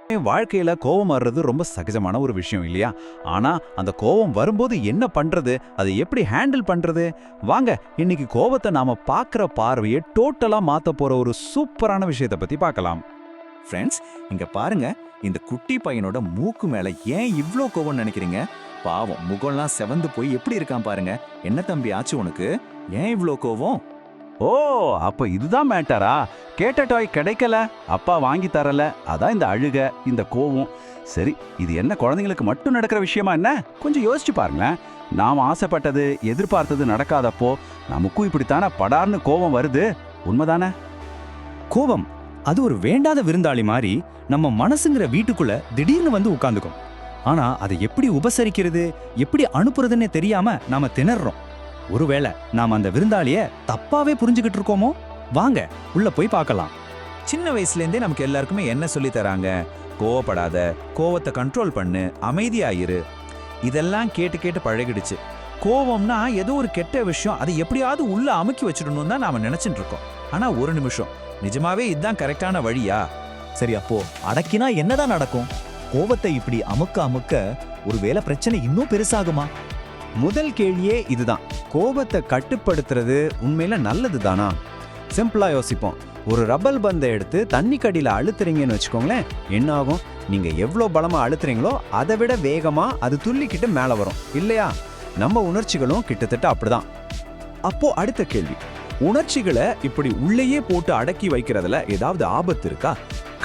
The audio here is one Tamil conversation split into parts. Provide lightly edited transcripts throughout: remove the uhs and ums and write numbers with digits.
வாழ்க்கையில கோவம் வர்றது ரொம்ப சகஜமான ஒரு விஷயம் இல்லையா? ஆனா அந்த கோவம் வரும்போது என்ன பண்றது, அதை எப்படி ஹேண்டில் பண்றது? வாங்க இன்னைக்கு கோவத்தை நாம பார்க்குற பார்வையை டோட்டலா மாத்த போற ஒரு சூப்பரான விஷயத்தை பத்தி பார்க்கலாம். ஃப்ரெண்ட்ஸ், இங்க பாருங்க. இந்த குட்டி பையனோட மூக்கு மேல ஏன் இவ்ளோ கோவம் நினைக்கிறீங்க? பாவம், முகம்லாம் செவந்து போய் எப்படி இருக்கான் பாருங்க. என்ன தம்பி ஆச்சு உனக்கு? ஏன் இவ்ளோ கோவம்? ஓ, அப்ப இதுதான் மேட்டரா? கேட்ட டாய் கிடைக்கல, அப்பா வாங்கி தரல, அதான் இந்த அழுக, இந்த கோவம். சரி, இது என்ன குழந்தைங்களுக்கு மட்டும் நடக்கிற விஷயமா என்ன? கொஞ்சம் யோசிச்சு பாருங்களேன். நாம் ஆசைப்பட்டது எதிர்பார்த்தது நடக்காதப்போ நமக்கும் இப்படித்தானே படார்னு கோவம் வருது. உண்மைதானே? கோபம் அது ஒரு வேண்டாத விருந்தாளி மாதிரி நம்ம மனசுங்கிற வீட்டுக்குள்ள திடீர்னு வந்து உட்கார்ந்துக்கும். ஆனா அதை எப்படி உபசரிக்கிறது, எப்படி அனுப்புறதுன்னே தெரியாம நாம திணறோம். ஒருவேளை நாம அந்த விருந்தாளிய தப்பாவே புரிஞ்சுக்கிட்டு இருக்கோமோ? வாங்க உள்ள போய் பார்க்கலாம். சின்ன வயசுலேருந்தே நமக்கு எல்லாருக்குமே என்ன சொல்லி தராங்க? கோவப்படாத, கோவத்தை கண்ட்ரோல் பண்ணு, அமைதியா இரு. இதெல்லாம் கேட்டு கேட்டு பழகிடுச்சு. கோவம்னா ஏதோ ஒரு கெட்ட விஷயம், அதை எப்படியாவது உள்ள அமுக்கி வச்சிடணும் தான் நாம நினைச்சிட்டு இருக்கோம். ஆனா ஒரு நிமிஷம், நிஜமாவே இதுதான் கரெக்டான வழியா? சரி, அப்போ அடக்கினா என்னதான் நடக்கும்? கோவத்தை இப்படி அமுக்க அமுக்க ஒருவேளை பிரச்சனை இன்னும் பெருசாகுமா? முதல் கேள்வியே இதுதான். கோபத்தை கட்டுப்படுத்துறது உண்மையில நல்லது தானா? சிம்பிளா யோசிப்போம். ஒரு ரப்பல் பந்தை எடுத்து தண்ணி கடியில அழுத்துறீங்கன்னு வச்சுக்கோங்களேன், என்ன ஆகும்? நீங்க எவ்வளோ பலமா அழுத்துறீங்களோ அதை விட வேகமா அது துள்ளிக்கிட்டு மேல வரும் இல்லையா? நம்ம உணர்ச்சிகளும் கிட்டத்தட்ட அப்படிதான். அப்போ அடுத்த கேள்வி, உணர்ச்சிகளை இப்படி உள்ளேயே போட்டு அடக்கி வைக்கிறதுல ஏதாவது ஆபத்து இருக்கா?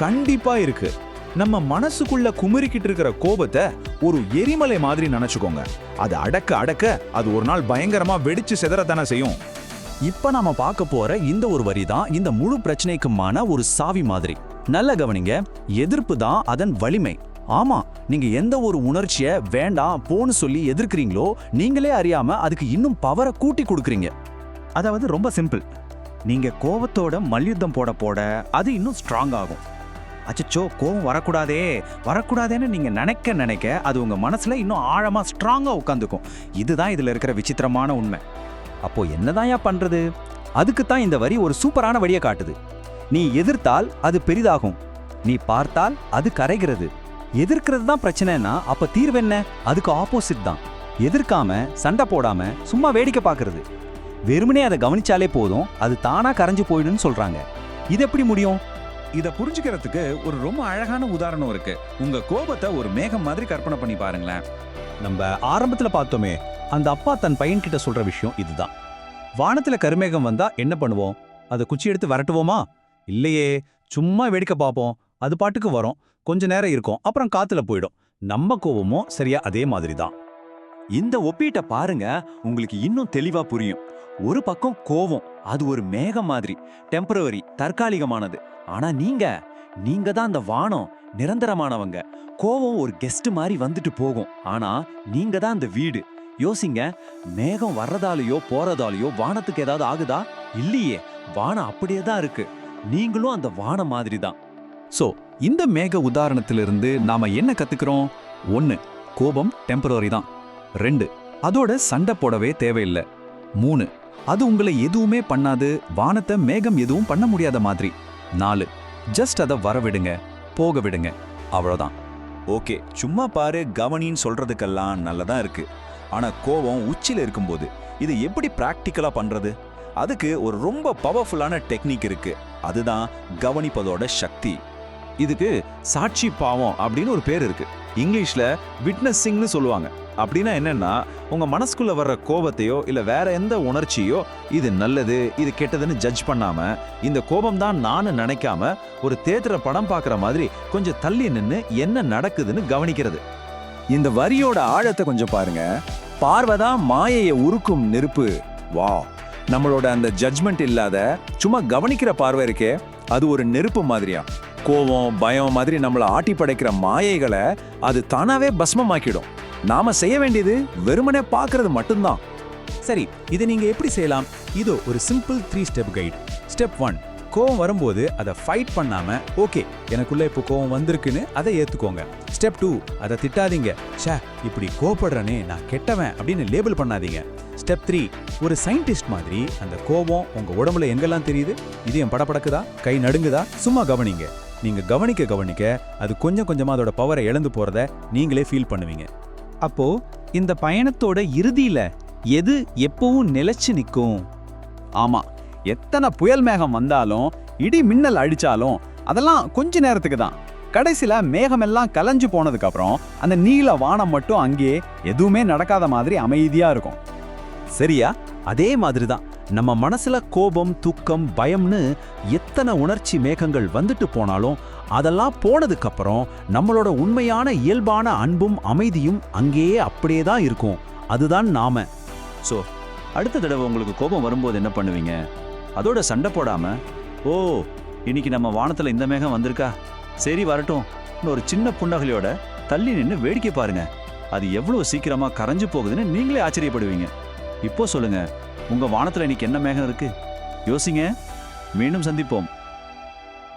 கண்டிப்பா இருக்கு. நம்ம மனசுக்குள்ள குமுறிக்கிட்டு இருக்கிற கோபத்தை ஒரு எரிமலை மாதிரி நினைச்சுக்கோங்க. அது அடக்க அடக்க அது ஒரு நாள் பயங்கரமா வெடிச்சு சிதறத்தானே செய்யும். இப்ப நாம பார்க்க போற இந்த ஒரு வரி தான் இந்த முழு பிரச்சனைக்குமான ஒரு சாவி மாதிரி. நல்ல கவனிங்க, எதிர்ப்பு தான் அதன் வலிமை. ஆமா, நீங்க எந்த ஒரு உணர்ச்சிய வேண்டாம் போன்னு சொல்லி எதிர்க்கிறீங்களோ நீங்களே அறியாம அதுக்கு இன்னும் பவரை கூட்டி கொடுக்குறீங்க. அதாவது ரொம்ப சிம்பிள். நீங்க கோவத்தோட மல்யுத்தம் போட போட அது இன்னும் ஸ்ட்ராங் ஆகும். அச்சச்சோ, கோவம் வரக்கூடாதேன்னு நீங்க நினைக்க அது உங்க மனசுல இன்னும் ஆழமா ஸ்ட்ராங்கா உட்காந்துக்கும். இதுதான் இதுல இருக்கிற விசித்திரமான உண்மை. அப்போ என்னதான்யா பண்றது? அதுக்கு தான் இந்த வரி ஒரு சூப்பரான வழியை காட்டுது. நீ எதிர்த்தால் அது பெரிதாகும், நீ பார்த்தால் அது கரைகிறது. எதிர்க்கிறது தான் பிரச்சனைனா அப்ப தீர்வு என்ன? அதுக்கு ஆப்போசிட் தான். எதிர்க்காம சண்டை போடாம சும்மா வேடிக்கை பார்க்கறது. வெறுமனே அதை கவனிச்சாலே போதும், அது தானா கரைஞ்சு போயிடுன்னு சொல்றாங்க. இது எப்படி முடியும்? இத புரிஞ்சுக்கிறதுக்கு ஒரு ரொம்ப அழகான உதாரணம் இருக்கு. உங்க கோபத்தை ஒரு மேகம் மாதிரி கற்பனை பண்ணி பாருங்களேன். நம்ம ஆரம்பத்துல பார்த்தோமே, அந்த அப்பா தன் பையன்கிட்ட சொல்ற விஷயம் இதுதான். வானத்துல கருமேகம் வந்தா என்ன பண்ணுவோம்? அதை குச்சி எடுத்து விரட்டுவோமா? இல்லையே, சும்மா வேடிக்கை பார்ப்போம். அது பாட்டுக்கு வரும், கொஞ்ச நேரம் இருக்கும், அப்புறம் காத்துல போயிடும். நம்ம கோபமும் சரியா அதே மாதிரி தான். இந்த ஒப்பீட்டை பாருங்க, உங்களுக்கு இன்னும் தெளிவா புரியும். ஒரு பக்கம் கோவம், அது ஒரு மேகம் மாதிரி, டெம்பரவரி, தற்காலிகமானது. ஆனா நீங்க தான் அந்த வானம், நிரந்தரமானவங்க. கோவம் ஒரு கெஸ்ட் மாதிரி வந்துட்டு போகும், ஆனா நீங்க தான் அந்த வீடு. யோசிங்க, மேகம் வர்றதாலேயோ போறதாலேயோ வானத்துக்கு ஏதாவது ஆகுதா? இல்லையே, வானம் அப்படியே தான் இருக்கு. நீங்களும் அந்த வானம் மாதிரி தான். சோ இந்த மேக உதாரணத்திலிருந்து நாம என்ன கத்துக்கிறோம்? 1, கோபம் டெம்பரரி தான். 2, அதோட சண்டை போடவே தேவையில்லை. 3, அது உங்களை எதுவுமே பண்ணாது, வானத்தை மேகம் எதுவும் பண்ண முடியாத மாதிரி. 4, ஜஸ்ட் அதை வரவிடுங்க, போக விடுங்க, அவ்வளவுதான். ஓகே, சும்மா பாரு கவனின்னு சொல்றதுக்கெல்லாம் நல்லதா இருக்கு. ஆனா கோவம் உச்சில இருக்கும்போது இது எப்படி பிராக்டிக்கலா பண்றது? அதுக்கு ஒரு ரொம்ப பவர்ஃபுல்லான டெக்னிக் இருக்கு. அதுதான் கவனிப்பதோட சக்தி. இதுக்கு சாட்சி பாவம் அப்படின்னு ஒரு பேர் இருக்கு. இங்கிலீஷ்ல விட்னஸிங்னு சொல்லுவாங்க. அப்படின்னா என்னன்னா, உங்க மனசுக்குள்ள வர்ற கோபத்தையோ இல்ல வேற எந்த உணர்ச்சியோ இது நல்லது இது கெட்டதுன்னு ஜட்ஜ் பண்ணாம, இந்த கோபம் தான் நான் நினைக்காம ஒரு தேட்டர படம் பார்க்குற மாதிரி கொஞ்சம் தள்ளி நின்னு என்ன நடக்குதுன்னு கவனிக்கிறது. இந்த வரியோட ஆழத்தை கொஞ்சம் பாருங்க. பார்வைதான் மாயையை உருக்கும் நெருப்பு. வா, நம்மளோட அந்த ஜட்ஜ்மெண்ட் இல்லாத சும்மா கவனிக்கிற பார்வை இருக்கே, அது ஒரு நெருப்பு மாதிரியா. கோவம் பயம் மாதிரி நம்மளை ஆட்டி படைக்கிற மாயைகளை அது தானாவே பஸ்மமாக்கிடும். நாம செய்ய வேண்டியது வெறுமனே பார்க்கறது மட்டும்தான். சரி, இதை நீங்க எப்படி செய்யலாம்? இதோ ஒரு சிம்பிள் 3 ஸ்டெப் கைடு. ஸ்டெப் 1, கோவம் வரும்போது அதை ஃபைட் பண்ணாம, ஓகே எனக்குள்ள இப்போ கோவம் வந்திருக்குன்னு அதை ஏத்துக்கோங்க. ஸ்டெப் 2, அதை திட்டாதீங்க, ச்சே இப்படி கோபப்படுறனே நான் கெட்டவன் அப்படின்னு லேபிள் பண்ணாதீங்க. ஸ்டெப் 3, ஒரு சயின்டிஸ்ட் மாதிரி அந்த கோபம் உங்க உடம்புல எங்கெல்லாம் தெரியுது, இதயம் படபடக்குதா, கை நடுங்குதா, சும்மா கவனிங்க. நீங்க கவனிக்க கவனிக்க அது கொஞ்சம் கொஞ்சமா அதோட பவரை இழந்து போறத நீங்களே ஃபீல் பண்ணுவீங்க. அப்போ இந்த பயணத்தோட இறுதியில எது எப்பவும் நிலைச்சு நிக்கும்? ஆமா, எத்தனை புயல் மேகம் வந்தாலும் இடி மின்னல் அடிச்சாலும் அதெல்லாம் கொஞ்ச நேரத்துக்கு தான். கடைசியில மேகமெல்லாம் கலைஞ்சு போனதுக்கு அப்புறம் அந்த நீல வானம் மட்டும் அங்கேயே எதுவுமே நடக்காத மாதிரி அமைதியா இருக்கும். சரியா? அதே மாதிரி தான் நம்ம மனசுல கோபம், துக்கம், பயம்னு எத்தனை உணர்ச்சி மேகங்கள் வந்துட்டு போனாலும் அதெல்லாம் போனதுக்கு அப்புறம் நம்மளோட உண்மையான இயல்பான அன்பும் அமைதியும் அங்கேயே அப்படியே தான் இருக்கும். அதுதான் நாம. சோ அடுத்த தடவை உங்களுக்கு கோபம் வரும்போது என்ன பண்ணுவீங்க? அதோட சண்டை போடாம, ஓ இன்னைக்கு நம்ம வானத்துல இந்த மேகம் வந்திருக்கா, சரி வரட்டும், ஒரு சின்ன புன்னகையோட தள்ளி நின்று வேடிக்கை பாருங்க. அது எவ்வளவு சீக்கிரமா கரைஞ்சு போகுதுன்னு நீங்களே ஆச்சரியப்படுவீங்க. இப்போ சொல்லுங்க, உங்க வானத்துல இன்னைக்கு என்ன மேகம் இருக்கு? யோசிங்க. மீண்டும் சந்திப்போம்.